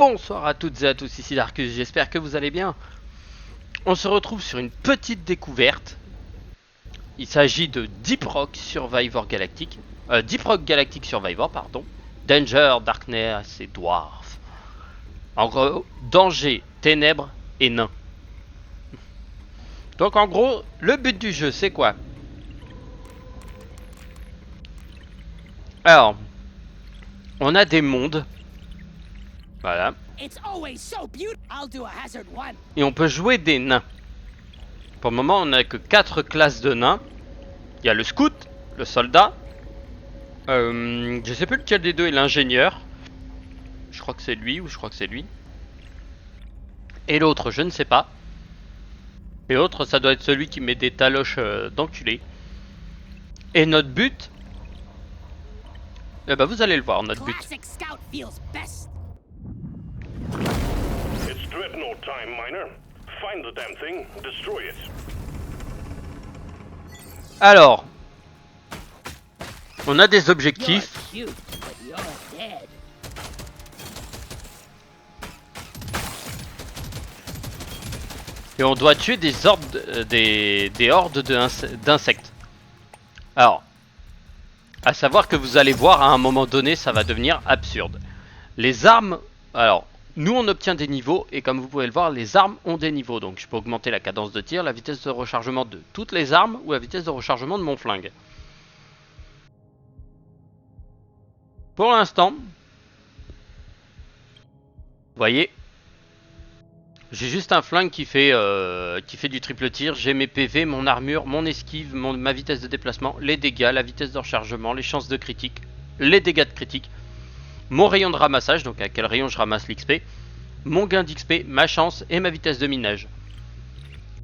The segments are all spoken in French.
Bonsoir à toutes et à tous, ici Darkus, j'espère que vous allez bien. On se retrouve sur une petite découverte. Il s'agit de Deep Rock Survivor Galactic. Deep Rock Galactic Survivor, pardon. Danger, Darkness et Dwarf. En gros, danger, ténèbres et nains. Donc en gros, le but du jeu, c'est quoi? Alors, on a des mondes. Voilà. Et on peut jouer des nains. Pour le moment, on n'a que 4 classes de nains. Il y a le scout, le soldat. Je sais plus lequel des deux est l'ingénieur. Je crois que c'est lui ou je crois que c'est lui. Et l'autre, je ne sais pas. Et l'autre, ça doit être celui qui met des taloches d'enculé. Et notre but... Eh ben, vous allez le voir, notre but. It's Dreadnought time, Miner. Find the damn thing, destroy it. Alors, on a des objectifs. Et on doit tuer des hordes d'insectes. Alors, à savoir que vous allez voir à un moment donné, ça va devenir absurde. Les armes, alors, nous on obtient des niveaux et comme vous pouvez le voir, les armes ont des niveaux. Donc je peux augmenter la cadence de tir, la vitesse de rechargement de toutes les armes ou la vitesse de rechargement de mon flingue. Pour l'instant, vous voyez, j'ai juste un flingue qui fait du triple tir. J'ai mes PV, mon armure, mon esquive, ma vitesse de déplacement, les dégâts, la vitesse de rechargement, les chances de critique, les dégâts de critique. Mon rayon de ramassage, donc à quel rayon je ramasse l'XP, mon gain d'XP, ma chance et ma vitesse de minage.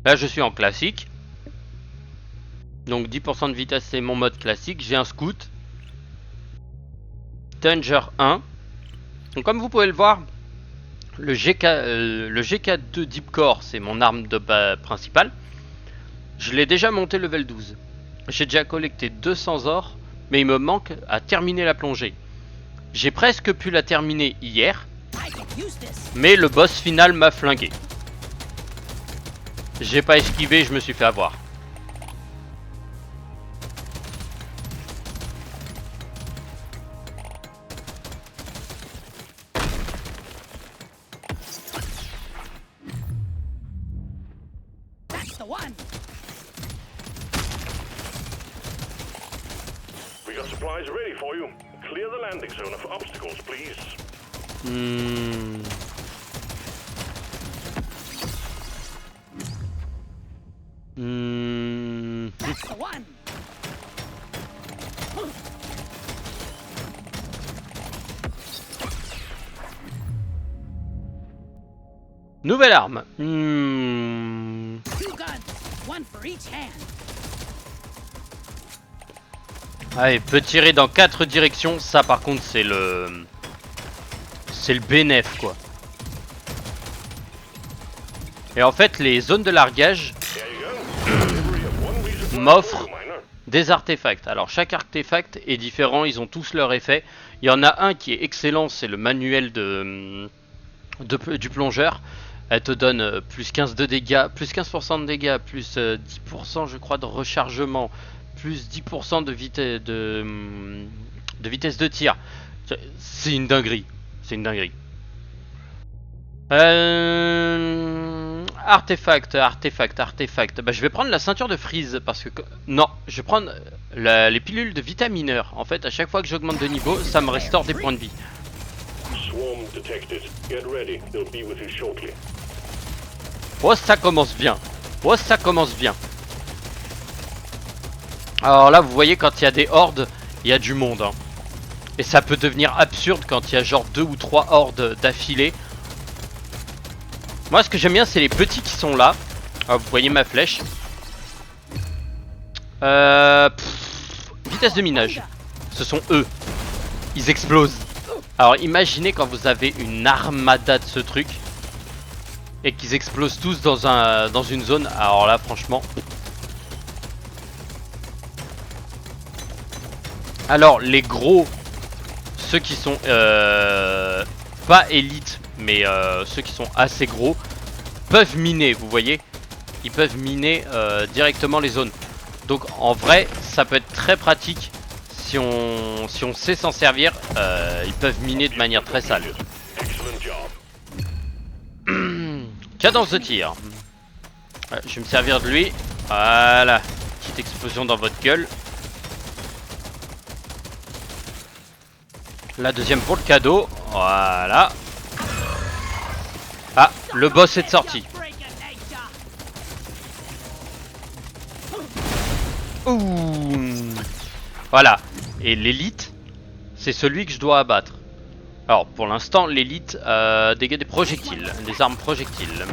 Là je suis en classique. Donc 10% de vitesse c'est mon mode classique. J'ai un scout. Danger 1. Donc comme vous pouvez le voir, le GK2 Deep Core c'est mon arme de principale. Je l'ai déjà monté level 12. J'ai déjà collecté 200 ors, mais il me manque à terminer la plongée. J'ai presque pu la terminer hier, mais le boss final m'a flingué. J'ai pas esquivé, je me suis fait avoir. We got supplies ready for you. Clear the landing zone of obstacles, please. Nouvelle arme. Allez, peut tirer dans 4 directions. Ça, par contre, c'est le bénéf, quoi. Et en fait, les zones de largage m'offrent des artefacts. Alors, chaque artefact est différent. Ils ont tous leur effet. Il y en a un qui est excellent. C'est le manuel du plongeur. Elle te donne plus 15 de dégâts, plus 15% de dégâts, plus 10% je crois de rechargement, plus 10% de vitesse de tir. C'est une dinguerie. C'est une dinguerie. Artefact. Bah, je vais prendre la ceinture de Freeze parce que... Non, je vais prendre les pilules de vitamineur. En fait, à chaque fois que j'augmente de niveau, ça me restaure des points de vie. Swarm detected. Get ready. They'll be with you shortly. Oh, ça commence bien. Oh, ça commence bien. Alors là, vous voyez, quand il y a des hordes, il y a du monde. Hein. Et ça peut devenir absurde quand il y a genre 2 ou 3 hordes d'affilée. Moi, ce que j'aime bien, c'est les petits qui sont là. Alors, vous voyez ma flèche. Vitesse de minage. Ce sont eux. Ils explosent. Alors, imaginez quand vous avez une armada de ce truc. Et qu'ils explosent tous dans une zone. Alors là, franchement... Alors, les gros... Ceux qui sont pas élites, mais ceux qui sont assez gros peuvent miner, vous voyez. Ils peuvent miner directement les zones. Donc en vrai, ça peut être très pratique si on sait s'en servir. Ils peuvent miner de manière très sale. Excellent job. Cadence de tir. Je vais me servir de lui. Voilà. Petite explosion dans votre gueule. La deuxième pour le cadeau. Voilà. Ah, le boss est de sortie. Ouh. Voilà. Et l'élite, c'est celui que je dois abattre. Alors, pour l'instant, l'élite dégâts des projectiles. Des armes projectiles.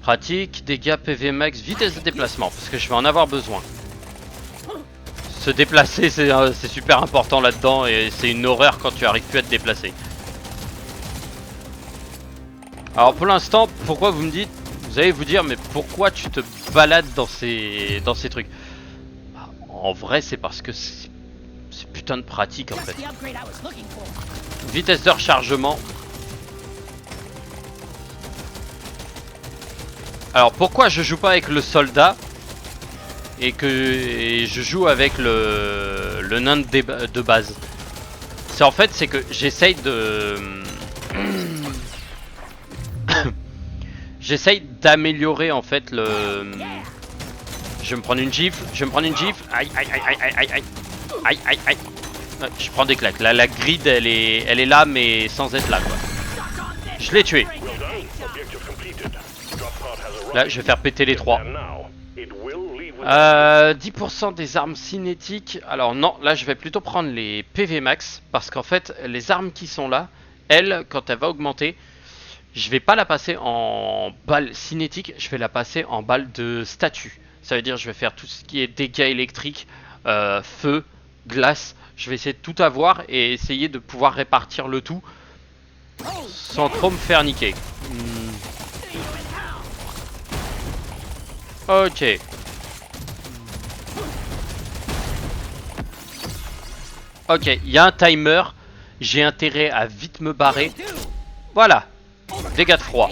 Pratique, dégâts PV max, vitesse de déplacement. Parce que je vais en avoir besoin. Se déplacer, c'est super important là-dedans. Et c'est une horreur quand tu arrives plus à te déplacer. Alors pour l'instant, pourquoi vous me dites, vous allez vous dire, mais pourquoi tu te balades dans ces trucs? En vrai, c'est parce que c'est putain de pratique en fait. Vitesse de rechargement. Alors pourquoi je joue pas avec le soldat et que je joue avec le nain de base? C'est en fait, c'est que j'essaye de... J'essaye d'améliorer en fait le... Je vais me prendre une gifle, Aïe, aïe, aïe, aïe, aïe, aïe, aïe, aïe, aïe. Je prends des claques. Là, la grid, elle est là, mais sans être là, quoi. Je l'ai tué. Là, je vais faire péter les trois. 10% des armes cinétiques. Alors non, là, je vais plutôt prendre les PV max, parce qu'en fait, les armes qui sont là, elle, quand elle va augmenter, je vais pas la passer en balle cinétique, je vais la passer en balle de statut. Ça veut dire je vais faire tout ce qui est dégâts électriques, feu, glace. Je vais essayer de tout avoir et essayer de pouvoir répartir le tout sans trop me faire niquer. Ok. Ok, il y a un timer. J'ai intérêt à vite me barrer. Voilà. Dégâts de froid.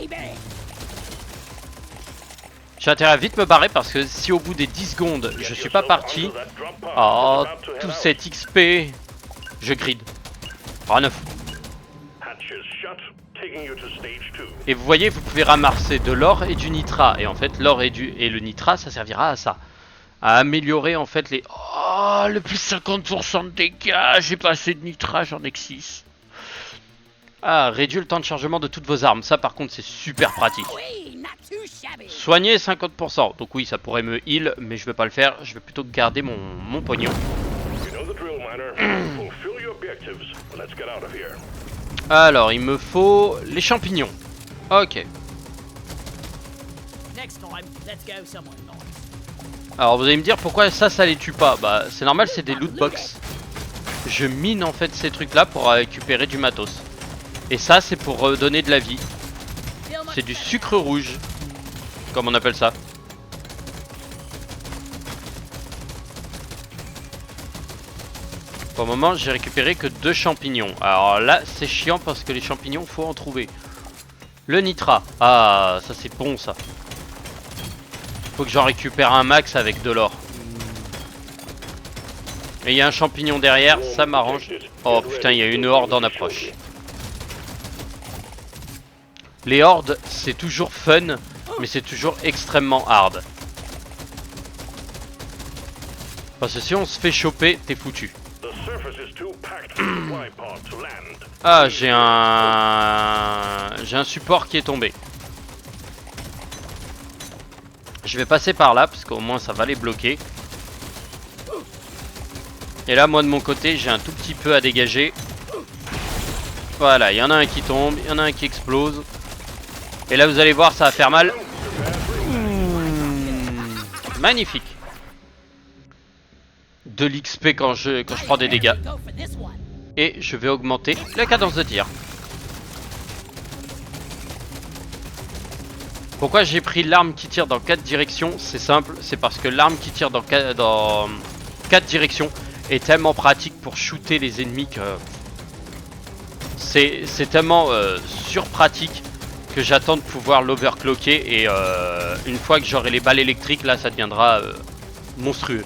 J'ai intérêt à vite me barrer parce que si au bout des 10 secondes je suis pas parti, oh, tout cet XP, je grid. Rien à foutre. Et vous voyez, vous pouvez ramasser de l'or et du nitrat. Et en fait, l'or et le nitrat, ça servira à ça. À améliorer en fait les... Oh, le plus 50% de dégâts. J'ai pas assez de nitrat, j'en ai que 6. Ah, réduit le temps de chargement de toutes vos armes. Ça par contre c'est super pratique. Soigner 50%. Donc oui, ça pourrait me heal, mais je vais pas le faire. Je vais plutôt garder mon pognon. Alors, il me faut les champignons. Ok. Alors vous allez me dire pourquoi ça les tue pas. Bah c'est normal, c'est des loot box. Je mine en fait ces trucs là pour récupérer du matos. Et ça c'est pour donner de la vie. C'est du sucre rouge, comme on appelle ça. Pour le moment j'ai récupéré que 2 champignons. Alors là c'est chiant parce que les champignons faut en trouver. Le nitrat, ah ça c'est bon ça. Faut que j'en récupère un max avec de l'or. Et il y a un champignon derrière, ça m'arrange. Oh putain, il y a une horde en approche. Les hordes, c'est toujours fun, mais c'est toujours extrêmement hard. Parce que si on se fait choper, t'es foutu. Ah, j'ai un support qui est tombé. Je vais passer par là, parce qu'au moins ça va les bloquer. Et là, moi de mon côté, j'ai un tout petit peu à dégager. Voilà, il y en a un qui tombe, il y en a un qui explose. Et là, vous allez voir, ça va faire mal. Magnifique. De l'XP quand je prends des dégâts. Et je vais augmenter la cadence de tir. Pourquoi j'ai pris l'arme qui tire dans 4 directions? C'est simple, c'est parce que l'arme qui tire dans 4 directions est tellement pratique pour shooter les ennemis que C'est tellement surpratique que j'attends de pouvoir l'overclocker et une fois que j'aurai les balles électriques, là ça deviendra monstrueux.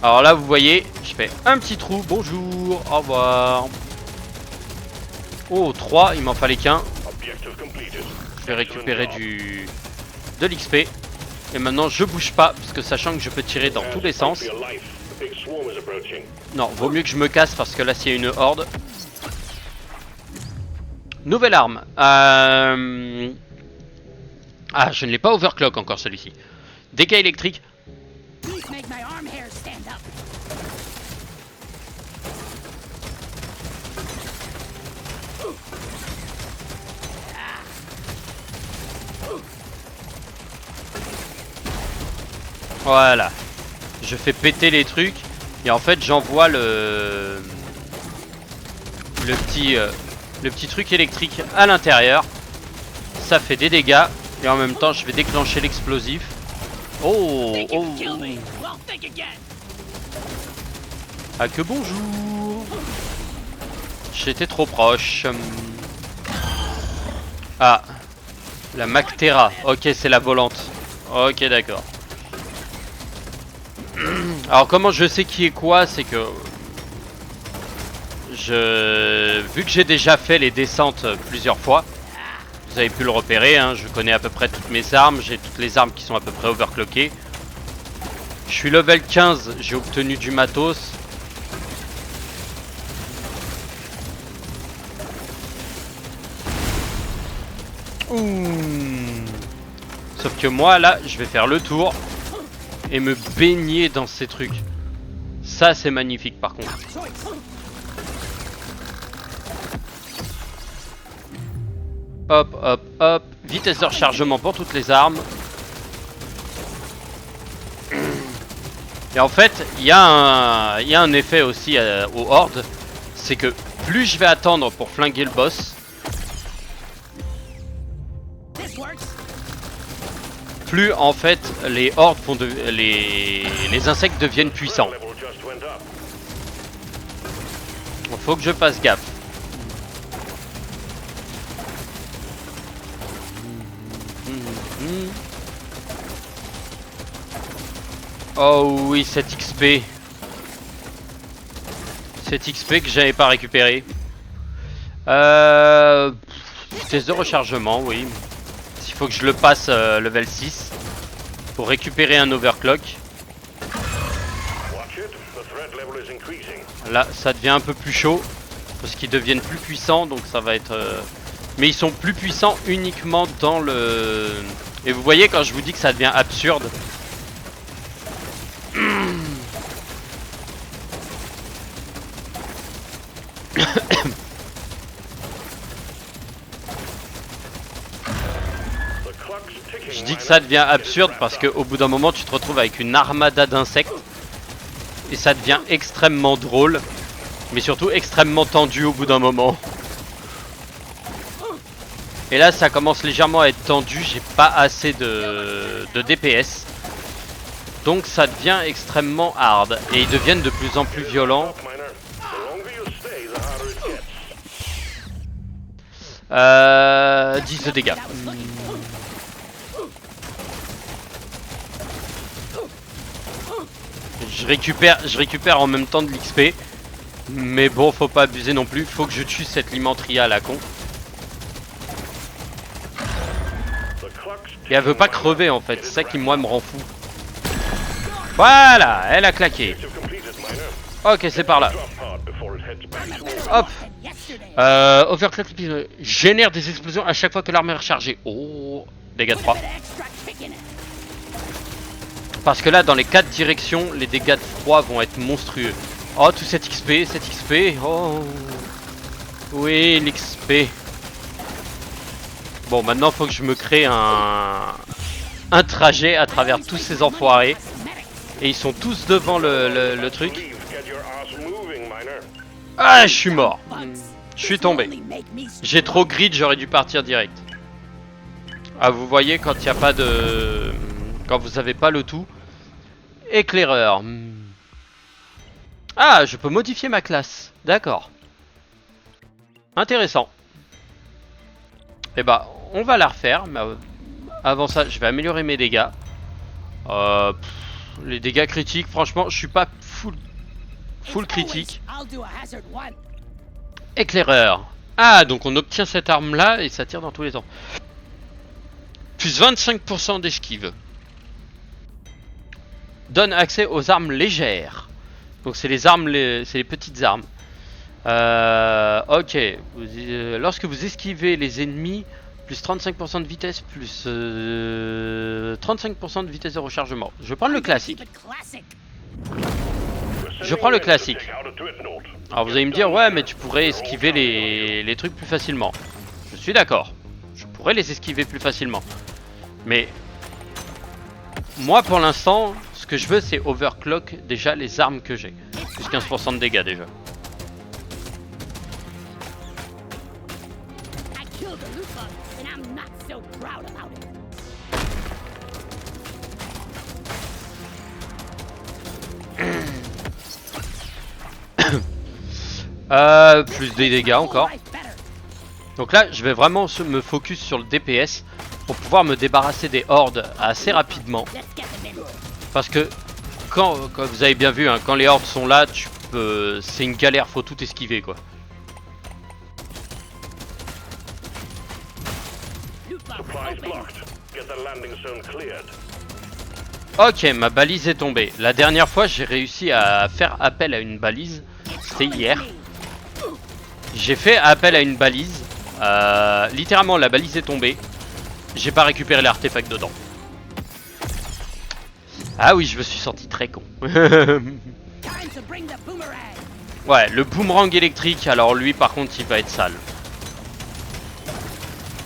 Alors là vous voyez, je fais un petit trou, bonjour, au revoir. Oh 3, il m'en fallait qu'un. Je vais récupérer de l'XP. Et maintenant je bouge pas, parce que sachant que je peux tirer dans tous les sens. Non, vaut mieux que je me casse parce que là s'il y a une horde. Nouvelle arme. Ah, je ne l'ai pas overclock encore celui-ci. Dégâts électriques. Voilà. Je fais péter les trucs. Et en fait j'envoie le petit truc électrique à l'intérieur. Ça fait des dégâts. Et en même temps je vais déclencher l'explosif. Oh, oh. Ah que bonjour. J'étais trop proche. Ah. La Mactera. Ok, c'est la volante. Ok, d'accord. Alors comment je sais qui est quoi, c'est que vu que j'ai déjà fait les descentes plusieurs fois, vous avez pu le repérer, hein, je connais à peu près toutes mes armes, j'ai toutes les armes qui sont à peu près overclockées. Je suis level 15, j'ai obtenu du matos. Sauf que moi là, je vais faire le tour et me baigner dans ces trucs. Ça c'est magnifique par contre. Hop hop hop. Vitesse de rechargement pour toutes les armes. Et en fait il y a un effet aussi aux hordes. C'est que plus je vais attendre pour flinguer le boss, plus en fait les hordes font les insectes deviennent puissants. Faut que je fasse gaffe. Oh oui, cette XP. Cette XP que j'avais pas récupéré. Vitesse de rechargement, oui. Il faut que je le passe level 6 pour récupérer un overclock. Là, ça devient un peu plus chaud parce qu'ils deviennent plus puissants, donc ça va être. Mais ils sont plus puissants uniquement dans le. Et vous voyez quand je vous dis que ça devient absurde. Je dis que ça devient absurde parce qu'au bout d'un moment tu te retrouves avec une armada d'insectes et ça devient extrêmement drôle, mais surtout extrêmement tendu au bout d'un moment. Et là ça commence légèrement à être tendu, j'ai pas assez de DPS, donc ça devient extrêmement hard et ils deviennent de plus en plus violents. 10 de dégâts. Je récupère en même temps de l'XP. Mais bon, faut pas abuser non plus. Faut que je tue cette Limentria à la con. Et elle veut pas crever en fait. C'est ça qui moi me rend fou. Voilà, elle a claqué. Ok, c'est par là. Hop. Overclock génère des explosions à chaque fois que l'arme est rechargée. Oh, dégâts de 3. Parce que là, dans les 4 directions, les dégâts de froid vont être monstrueux. Oh, tout cet XP, cet XP. Oh. Oui, l'XP. Bon, maintenant, faut que je me crée un trajet à travers tous ces enfoirés. Et ils sont tous devant le truc. Ah, je suis mort. Je suis tombé. J'ai trop grid, j'aurais dû partir direct. Ah, vous voyez, quand il n'y a pas de... Quand vous avez pas le tout. Éclaireur. Ah, je peux modifier ma classe. D'accord. Intéressant. Et bah, on va la refaire. Mais avant ça, je vais améliorer mes dégâts. Les dégâts critiques, franchement, je suis pas full critique. Éclaireur. Ah, donc on obtient cette arme-là et ça tire dans tous les temps. Plus 25% d'esquive. Donne accès aux armes légères. Donc c'est les armes, c'est les petites armes. Ok. Lorsque vous esquivez les ennemis, plus 35% de vitesse, plus 35% de vitesse de rechargement. Je vais prendre le classique. Je prends le classique. Alors vous allez me dire, ouais, mais tu pourrais esquiver les trucs plus facilement. Je suis d'accord. Je pourrais les esquiver plus facilement. Mais moi, pour l'instant, ce que je veux, c'est overclock déjà les armes que j'ai. Plus 15% de dégâts déjà. Plus des dégâts encore. Donc là, je vais vraiment me focus sur le DPS pour pouvoir me débarrasser des hordes assez rapidement. Parce que quand vous avez bien vu, hein, quand les hordes sont là, c'est une galère, faut tout esquiver quoi. Ok, ma balise est tombée. La dernière fois, j'ai réussi à faire appel à une balise. C'était hier. J'ai fait appel à une balise. Littéralement, la balise est tombée. J'ai pas récupéré l'artefact dedans. Ah oui, je me suis senti très con. Ouais, le boomerang électrique, alors lui par contre il va être sale.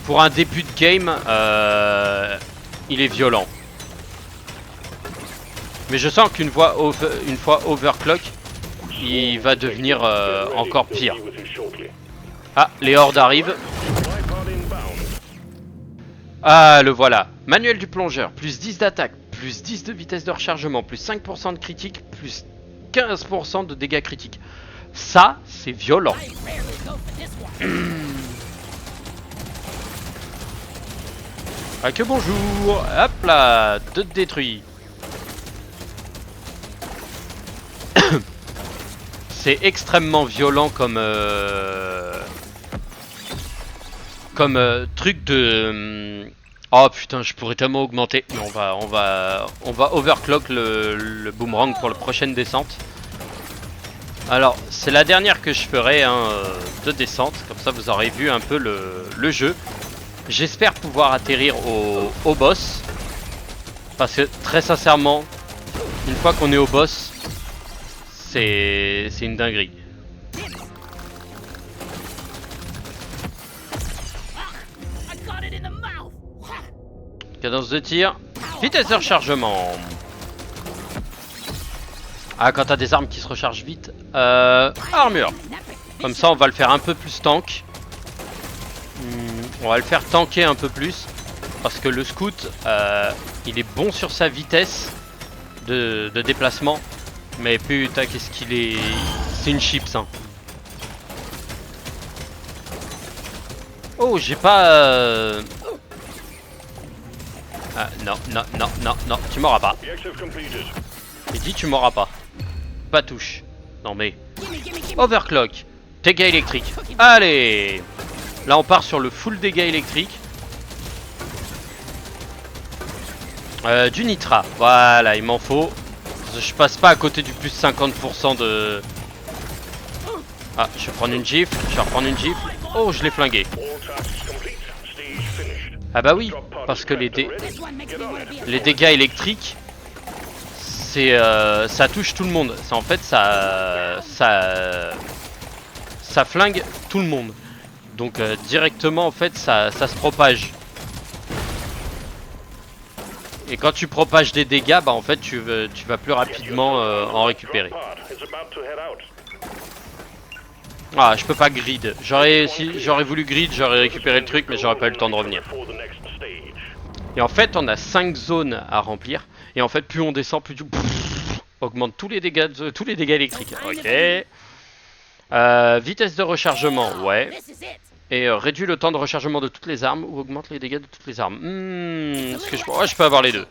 Pour un début de game, il est violent. Mais je sens qu'une fois overclock, il va devenir encore pire. Ah, les hordes arrivent. Ah, le voilà. Manuel du plongeur, plus 10 d'attaque, plus 10 de vitesse de rechargement, plus 5% de critique, plus 15% de dégâts critiques. Ça, c'est violent. Ah que bonjour. Hop là, 2 détruits. C'est extrêmement violent comme truc de. Oh putain, je pourrais tellement augmenter. Mais on va overclock le boomerang pour la prochaine descente. Alors, c'est la dernière que je ferai hein, de descente. Comme ça, vous aurez vu un peu le jeu. J'espère pouvoir atterrir au boss. Parce que très sincèrement, une fois qu'on est au boss, c'est une dinguerie. Cadence de tir, vitesse de rechargement. Ah, quand t'as des armes qui se rechargent vite. Armure. Comme ça, on va le faire un peu plus tank. On va le faire tanker un peu plus. Parce que le scout, il est bon sur sa vitesse de déplacement. Mais putain, qu'est-ce qu'il est... C'est une chips, hein. Oh, j'ai pas... Ah, non, non, non, non, non, tu m'auras pas. Il dit tu m'auras pas. Pas touche. Non mais... Overclock. Dégâts électriques. Allez. Là on part sur le full dégâts électriques. Du nitrat. Voilà, il m'en faut. Je passe pas à côté du plus 50% de... Ah, je vais prendre une gifle. Je vais reprendre une gifle. Oh, je l'ai flingué. Ah bah oui, parce que les dégâts électriques, c'est ça touche tout le monde. Ça, en fait, ça flingue tout le monde. Donc directement, en fait, ça se propage. Et quand tu propages des dégâts, bah en fait, tu vas plus rapidement en récupérer. Ah, je peux pas grid. J'aurais voulu grid, j'aurais récupéré le truc, mais j'aurais pas eu le temps de revenir. Et en fait, on a 5 zones à remplir. Et en fait, plus on descend, plus du... Augmente tous les dégâts, tous les dégâts électriques. Ok. Vitesse de rechargement, ouais. Et réduit le temps de rechargement de toutes les armes ou augmente les dégâts de toutes les armes. Est-ce que je peux avoir les deux?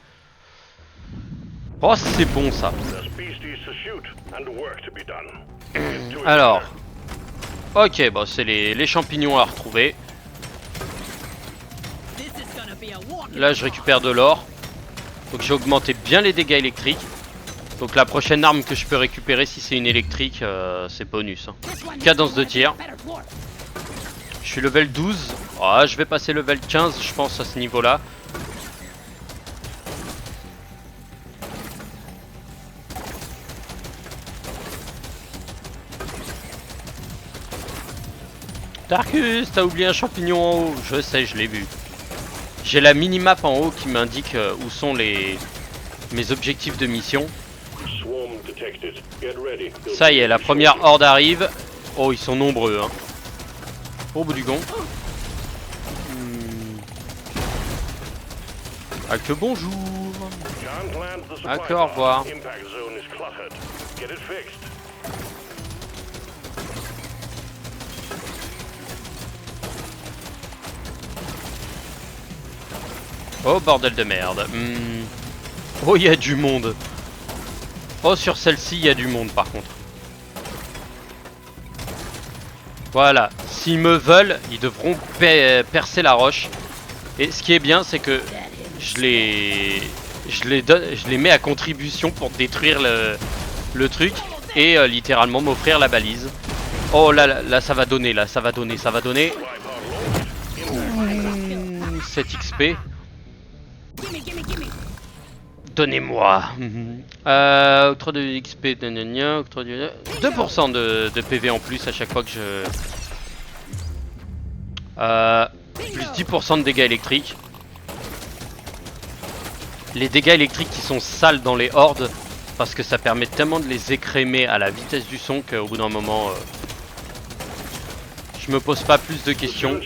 Oh, c'est bon ça. Alors. Ok, bon, c'est les champignons à retrouver. Là, je récupère de l'or. Donc j'ai augmenté bien les dégâts électriques. Donc la prochaine arme que je peux récupérer si c'est une électrique, c'est bonus. Hein. Cadence de tir. Je suis level 12. Ah, je vais passer level 15, je pense, à ce niveau-là. Darkus, t'as oublié un champignon en haut. Je sais, je l'ai vu. J'ai la minimap en haut qui m'indique où sont mes objectifs de mission. Ça y est, la première horde arrive. Oh, ils sont nombreux, hein. Au bout du gond. Ah que bonjour. Ah que au revoir. Oh bordel de merde. Oh il y a du monde. Oh sur celle-ci il y a du monde par contre. Voilà, s'ils me veulent, ils devront percer la roche. Et ce qui est bien, c'est que je les mets à contribution pour détruire le truc et littéralement m'offrir la balise. Oh là, ça va donner, là, ça va donner. 7 XP. Donnez-moi. Octroi de XP, octroi de 2% de PV en plus à chaque fois que je... plus 10% de dégâts électriques. Les dégâts électriques qui sont sales dans les hordes, parce que ça permet tellement de les écrémer à la vitesse du son qu'au bout d'un moment, je me pose pas plus de questions.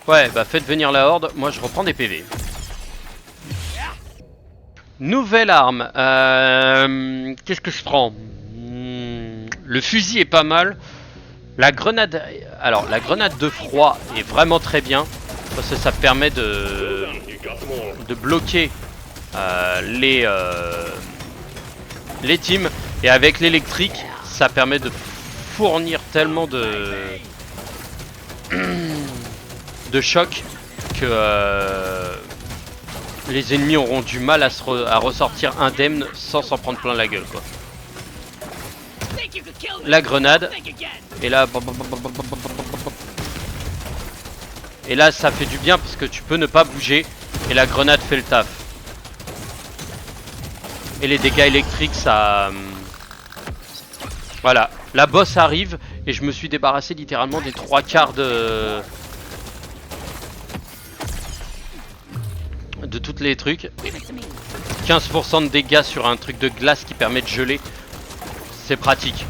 Ouais, bah faites venir la horde, moi je reprends des PV. Nouvelle arme, qu'est-ce que je prends? Le fusil est pas mal. La grenade, alors la grenade de froid est vraiment très bien parce que ça permet de bloquer les teams, et avec l'électrique ça permet de fournir tellement de chocs que les ennemis auront du mal à ressortir indemnes sans s'en prendre plein la gueule quoi. La grenade. Et là, ça fait du bien parce que tu peux ne pas bouger et la grenade fait le taf. Et les dégâts électriques, ça... Voilà, la boss arrive et je me suis débarrassé littéralement des 3/4 de toutes les trucs. 15% de dégâts sur un truc de glace qui permet de geler. C'est pratique.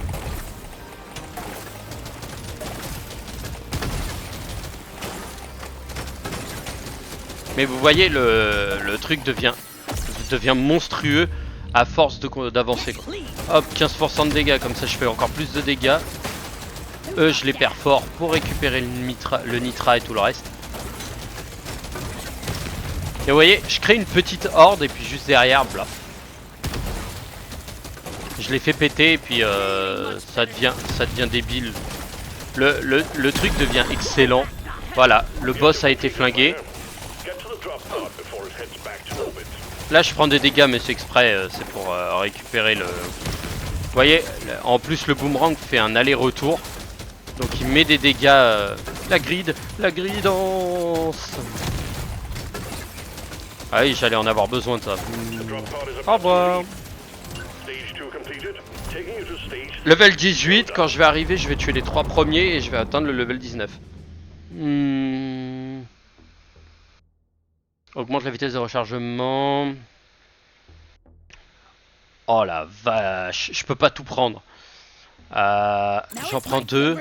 Mais vous voyez, le truc devient monstrueux à force d'avancer. Hop, 15% de dégâts, comme ça je fais encore plus de dégâts. Eux, je les perds fort pour récupérer le nitra et tout le reste. Et vous voyez, je crée une petite horde et puis juste derrière, blah. Je les fais péter et puis ça devient débile. Le truc devient excellent. Voilà, le boss a été flingué. Là je prends des dégâts mais c'est exprès, c'est pour récupérer le... Vous voyez, en plus le boomerang fait un aller-retour. Donc il met des dégâts... la gridance. Ah oui, j'allais en avoir besoin de ça. Au revoir. Level 18, quand je vais arriver, je vais tuer les 3 premiers et je vais atteindre le level 19. Augmente la vitesse de rechargement. Oh la vache, je peux pas tout prendre. J'en prends 2.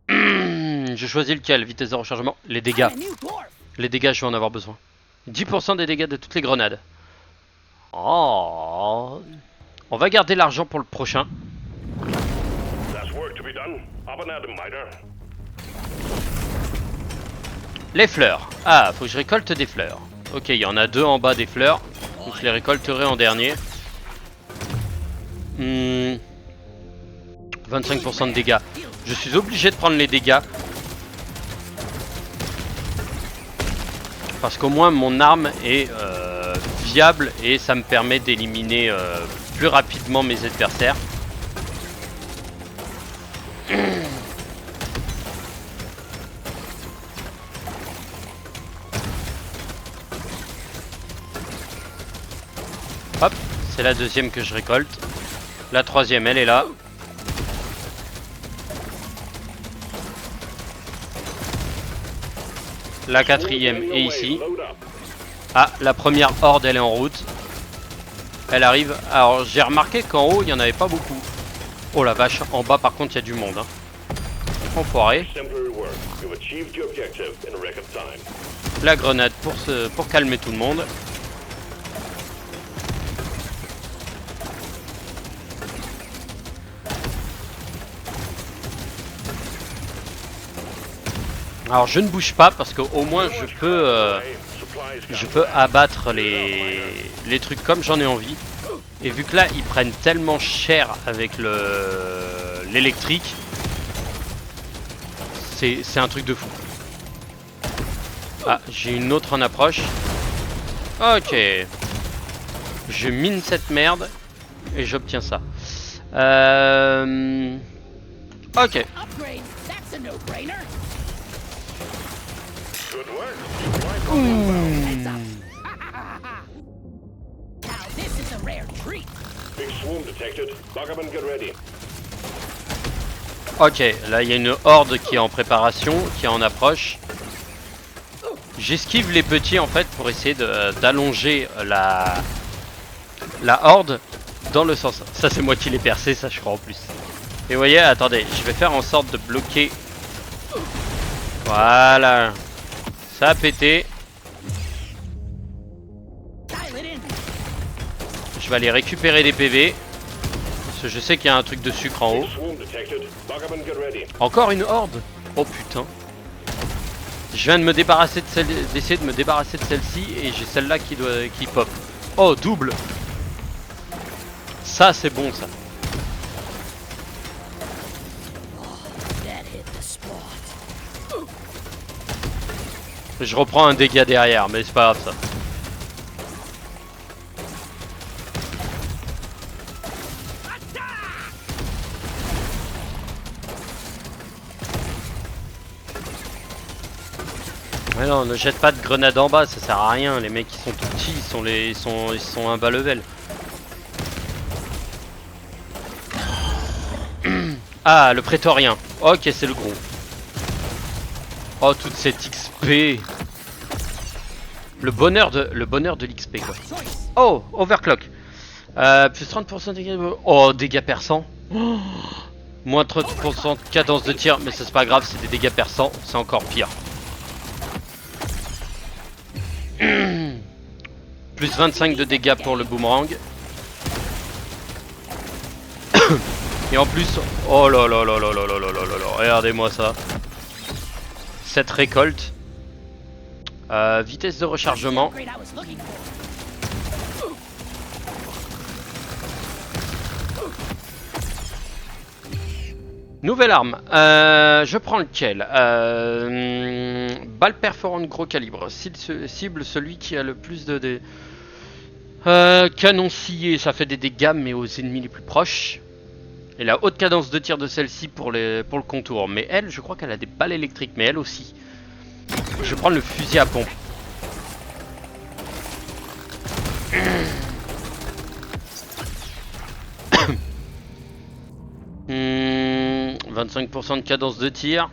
Je choisis lequel? Vitesse de rechargement. Les dégâts. Les dégâts, je vais en avoir besoin. 10% des dégâts de toutes les grenades. Oh. On va garder l'argent pour le prochain. There's work to be done. Up and at 'em, miter. Les fleurs. Ah, faut que je récolte des fleurs. Ok, il y en a 2 en bas des fleurs. Donc je les récolterai en dernier. 25% de dégâts. Je suis obligé de prendre les dégâts. Parce qu'au moins mon arme est viable et ça me permet d'éliminer plus rapidement mes adversaires. Hop, c'est la deuxième que je récolte. La troisième, elle est là. La quatrième est ici. Ah, la première horde, elle est en route. Elle arrive. Alors, j'ai remarqué qu'en haut, il n'y en avait pas beaucoup. Oh la vache, en bas, par contre, il y a du monde. Hein. Enfoiré. La grenade pour calmer tout le monde. Alors je ne bouge pas parce qu'au moins je peux abattre les trucs comme j'en ai envie. Et vu que là ils prennent tellement cher avec l'électrique, c'est un truc de fou. Ah, j'ai une autre en approche. Ok. Je mine cette merde et j'obtiens ça. Ok. Ok, là il y a une horde qui est en préparation, qui est en approche. J'esquive les petits en fait pour essayer d'allonger la horde dans le sens. Ça c'est moi qui l'ai percé, ça je crois en plus. Et vous voyez, attendez, je vais faire en sorte de bloquer. Voilà. Ça a pété. Je vais aller récupérer des PV. Parce que je sais qu'il y a un truc de sucre en haut. Encore une horde. Oh putain. Je viens de me débarrasser de d'essayer de me débarrasser de celle-ci et j'ai celle-là qui pop. Oh, double. Ça c'est bon ça. Je reprends un dégât derrière, mais c'est pas grave ça. Mais non, ne jette pas de grenade en bas, ça sert à rien. Les mecs qui sont tout petits, ils sont un bas level. Ah, le prétorien. Ok, c'est le gros. Oh, toute cette XP. Le bonheur de l'XP quoi. Oh, overclock. Plus 30% de dégâts. Oh, dégâts perçants. Oh, moins 30% de cadence de tir, mais ça c'est pas grave, c'est des dégâts perçants, c'est encore pire. Plus 25 de dégâts pour le boomerang. Et en plus, oh là là là là là là là là là, regardez-moi ça. Cette récolte. Vitesse de rechargement. Nouvelle arme. Je prends lequel balle perforante gros calibre. Cible celui qui a le plus de canon scié, ça fait des dégâts mais aux ennemis les plus proches. Et la haute cadence de tir de celle-ci pour le contour. Mais elle, je crois qu'elle a des balles électriques, mais elle aussi. Je vais prendre le fusil à pompe. 25% de cadence de tir.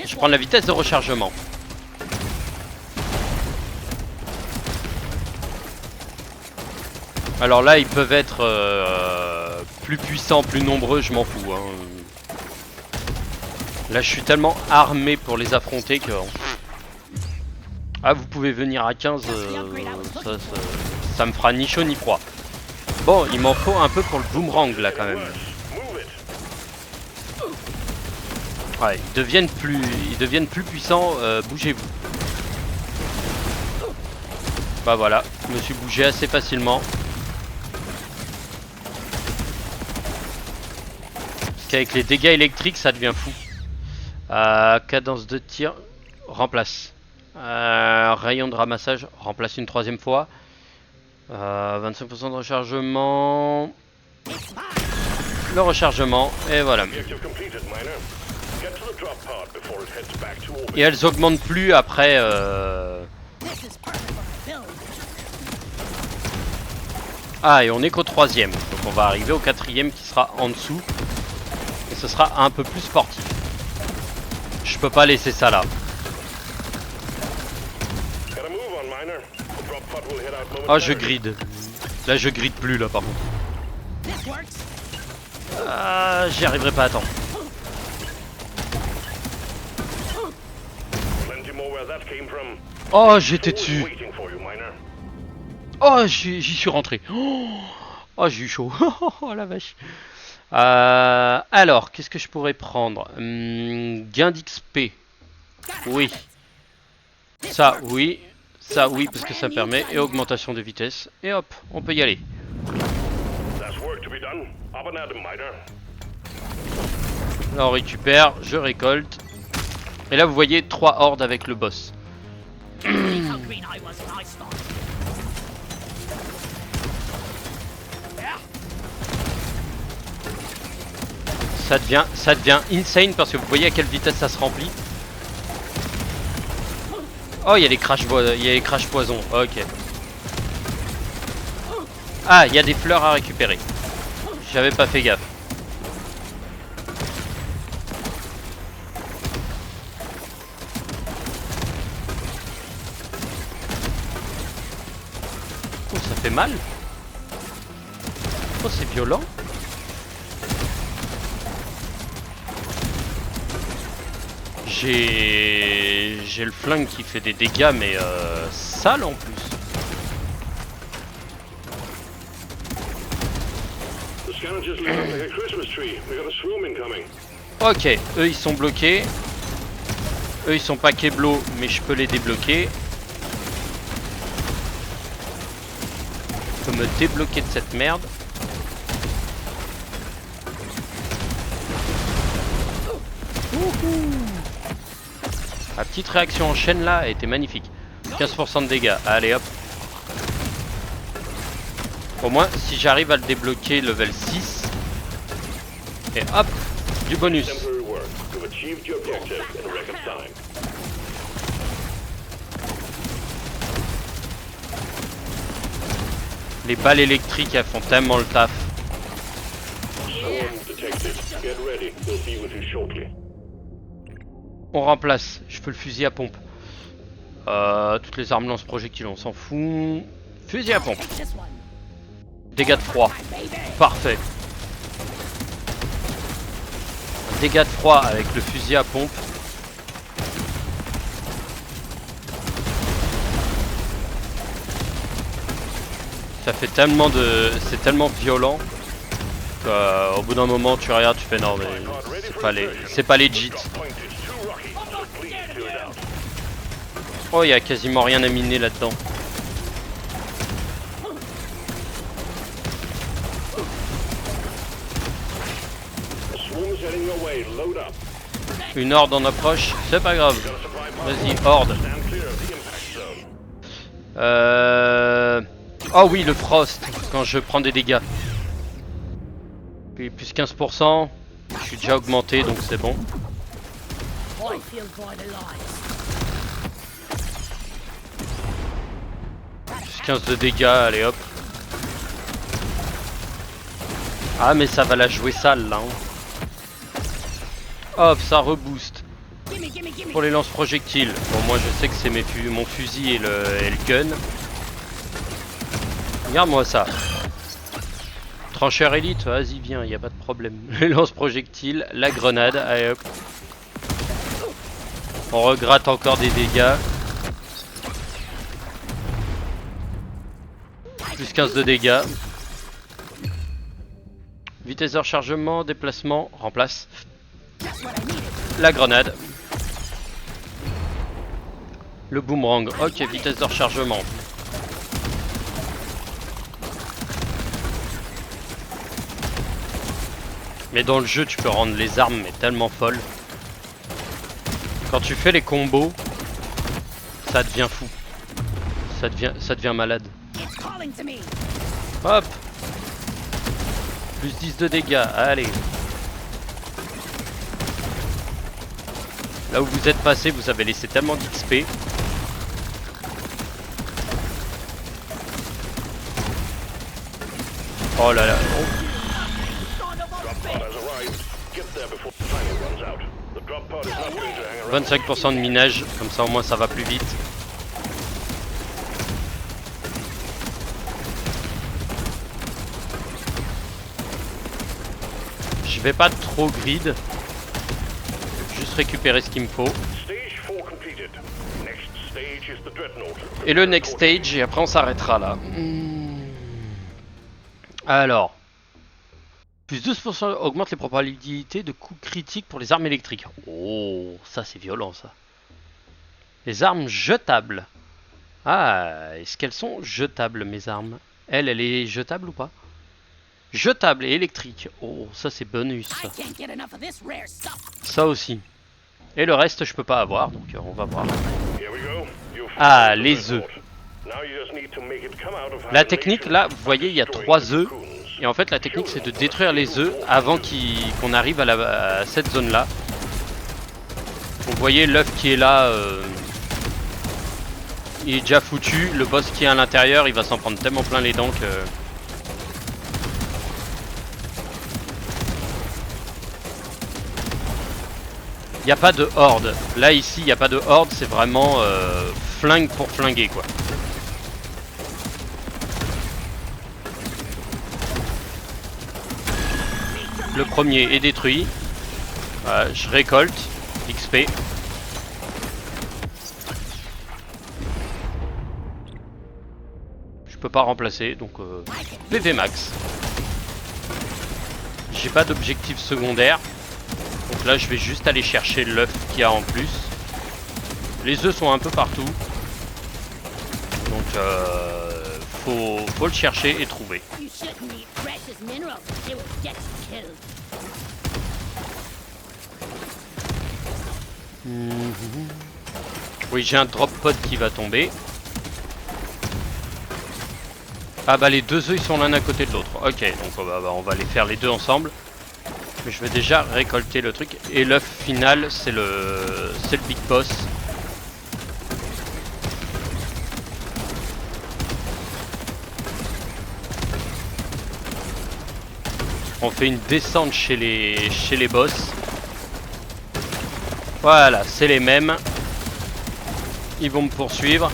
Je prends la vitesse de rechargement. Alors là, ils peuvent être plus puissants, plus nombreux, je m'en fous. Hein. Là, je suis tellement armé pour les affronter que... Ah, vous pouvez venir à 15, ça me fera ni chaud ni froid. Bon, il m'en faut un peu pour le boomerang là quand même. Ouais, ils deviennent plus puissants, bougez-vous. Bah voilà, je me suis bougé assez facilement. Parce qu'avec les dégâts électriques, ça devient fou. Cadence de tir, remplace. Rayon de ramassage, remplace une troisième fois. 25% de rechargement. Le rechargement, et voilà. Et elles augmentent plus après. Ah, et on est qu'au troisième. Donc on va arriver au quatrième qui sera en dessous. Et ce sera un peu plus sportif. Je peux pas laisser ça là. Oh, je grid. Là, je grid plus là par contre. J'y arriverai pas à temps. Oh, j'étais dessus. Oh, j'y suis rentré. Oh, j'ai eu chaud. Oh la vache. Alors, qu'est-ce que je pourrais prendre? Gain d'XP. Oui. Ça, oui. Ça, oui, parce que ça permet. Et augmentation de vitesse. Et hop, on peut y aller. Là, on récupère. Je récolte. Et là, vous voyez 3 hordes avec le boss. Ça devient insane parce que vous voyez à quelle vitesse ça se remplit. Oh, il y a les crash poison. Ok. Ah, il y a des fleurs à récupérer. J'avais pas fait gaffe. Oh, ça fait mal. Oh, c'est violent. J'ai le flingue qui fait des dégâts, mais sale en plus. Ok, eux ils sont bloqués. Eux ils sont pas keblo, mais je peux les débloquer. Je peux me débloquer de cette merde. La petite réaction en chaîne là a été magnifique. 15% de dégâts. Allez hop. Au moins si j'arrive à le débloquer level 6. Et hop, du bonus. Les balles électriques elles font tellement le taf. On remplace, je peux le fusil à pompe. Toutes les armes lance-projectiles, on s'en fout. Fusil à pompe. Dégâts de froid. Parfait. Dégâts de froid avec le fusil à pompe. Ça fait tellement de... C'est tellement violent. Au bout d'un moment tu regardes, tu fais non mais c'est pas legit. Oh, il y a quasiment rien à miner là-dedans. Une horde en approche, c'est pas grave. Vas-y, horde. Oh oui, le frost, quand je prends des dégâts. Puis plus 15%. Je suis déjà augmenté, donc c'est bon. Plus 15 de dégâts, allez hop. Ah mais ça va la jouer sale là. Hop, ça rebooste. Pour les lance-projectiles. Bon, moi je sais que c'est mon fusil et le gun. Regarde-moi ça. Trancheur élite, vas-y viens, y a pas de problème. Les lance-projectiles, la grenade, allez hop. On regratte encore des dégâts. Plus 15 de dégâts. Vitesse de rechargement, déplacement, remplace. La grenade. Le boomerang. Ok, vitesse de rechargement. Mais dans le jeu, tu peux rendre les armes mais tellement folles. Quand tu fais les combos, ça devient fou. Ça devient malade. Hop. Plus 10 de dégâts, allez. Là où vous êtes passé, vous avez laissé tellement d'XP. Oh là là. Oh. 25% de minage, comme ça au moins ça va plus vite. Je vais pas trop grid. Juste récupérer ce qu'il me faut. Et le next stage, et après on s'arrêtera là. Alors. Plus 12% augmente les probabilités de coups critiques pour les armes électriques. Oh, ça c'est violent ça. Les armes jetables. Ah, est-ce qu'elles sont jetables mes armes? Elle est jetable ou pas? Jetable et électrique. Oh, ça c'est bonus. Ça aussi. Et le reste je peux pas avoir, donc on va voir. Ah, les œufs. La technique là, vous voyez, il y a 3 œufs. Et en fait la technique c'est de détruire les œufs avant qu'on arrive à cette zone là. Vous voyez l'œuf qui est là, il est déjà foutu. Le boss qui est à l'intérieur il va s'en prendre tellement plein les dents que... Il n'y a pas de horde. Là ici il n'y a pas de horde, c'est vraiment flingue pour flinguer quoi. Le premier est détruit. Je récolte XP. Je peux pas remplacer, donc PV max. J'ai pas d'objectif secondaire. Donc là je vais juste aller chercher l'œuf qu'il y a en plus. Les œufs sont un peu partout. Donc faut le chercher et trouver. Oui, j'ai un drop pod qui va tomber. Ah bah les 2 œufs ils sont l'un à côté de l'autre. Ok, donc on va les faire les deux ensemble. Mais je vais déjà récolter le truc. Et l'œuf final c'est le big boss. On fait une descente chez les boss. Voilà, c'est les mêmes. Ils vont me poursuivre.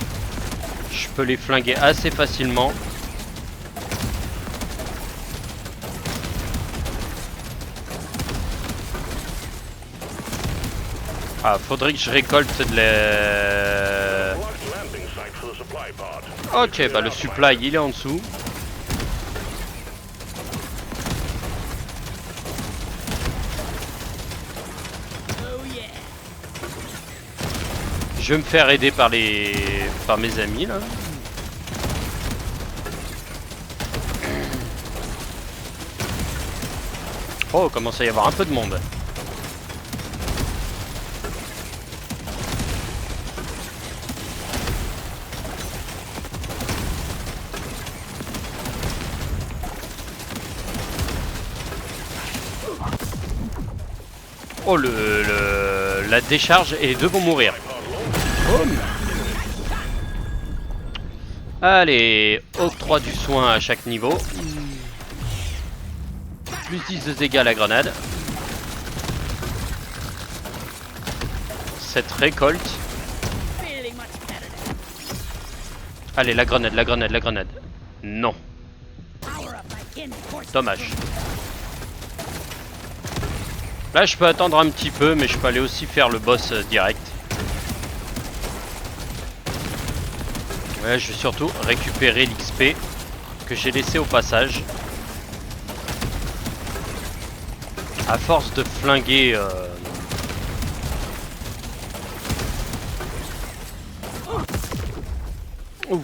Je peux les flinguer assez facilement. Ah, faudrait que je récolte de la... Ok, bah le supply il est en dessous. Je vais me faire aider par mes amis là. Oh, commence à y avoir un peu de monde. Oh la décharge et les deux vont mourir. Boom. Allez, octroi du soin à chaque niveau. Plus 10 de dégâts à la grenade. Cette récolte. Allez, la grenade. Non. Dommage. Là, je peux attendre un petit peu, mais je peux aller aussi faire le boss direct. Ouais, je vais surtout récupérer l'XP. que j'ai laissé au passage. À force de flinguer... Ouh.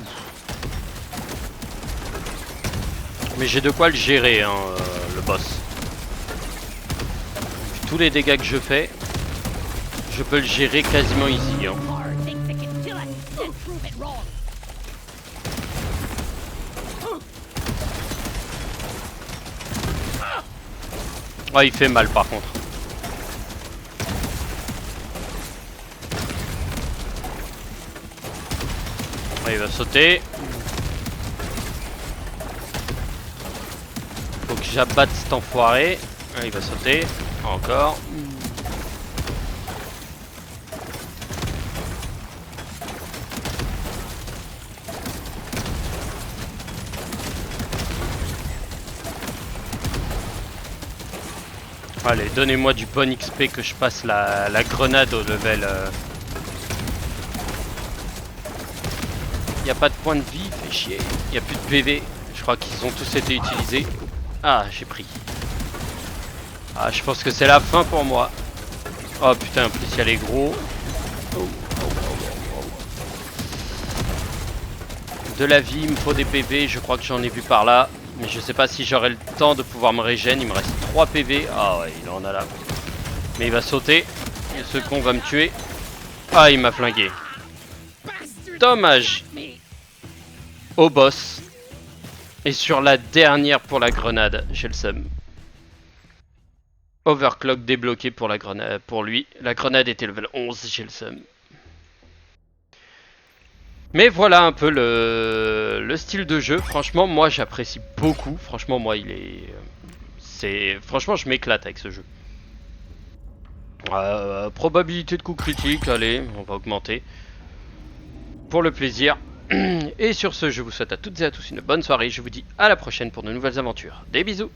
Mais j'ai de quoi le gérer, hein, le boss. Vu tous les dégâts que je fais, je peux le gérer quasiment easy. Hein. Ah, il fait mal par contre. Ah, il va sauter. Faut que j'abatte cet enfoiré. Ah, il va sauter. Encore. Allez, donnez-moi du bon XP que je passe la grenade au level. Y a pas de point de vie, fait chier. Y a plus de PV. Je crois qu'ils ont tous été utilisés. Ah, j'ai pris. Ah, je pense que c'est la fin pour moi. Oh putain, en plus il y a les gros. De la vie, il me faut des PV. Je crois que j'en ai vu par là. Mais je sais pas si j'aurai le temps de pouvoir me régénérer. Il me reste 3 PV. Ah ouais, il en a là. Mais il va sauter. Et ce con va me tuer. Ah, il m'a flingué. Dommage. Au boss. Et sur la dernière pour la grenade. J'ai le seum. Overclock débloqué pour la grenade. Pour lui. La grenade était level 11. J'ai le seum. Mais voilà un peu le style de jeu. Franchement, moi j'apprécie beaucoup. Franchement, moi il est... Franchement, je m'éclate avec ce jeu. Probabilité de coup critique, allez, on va augmenter. Pour le plaisir. Et sur ce, je vous souhaite à toutes et à tous une bonne soirée. Je vous dis à la prochaine pour de nouvelles aventures. Des bisous!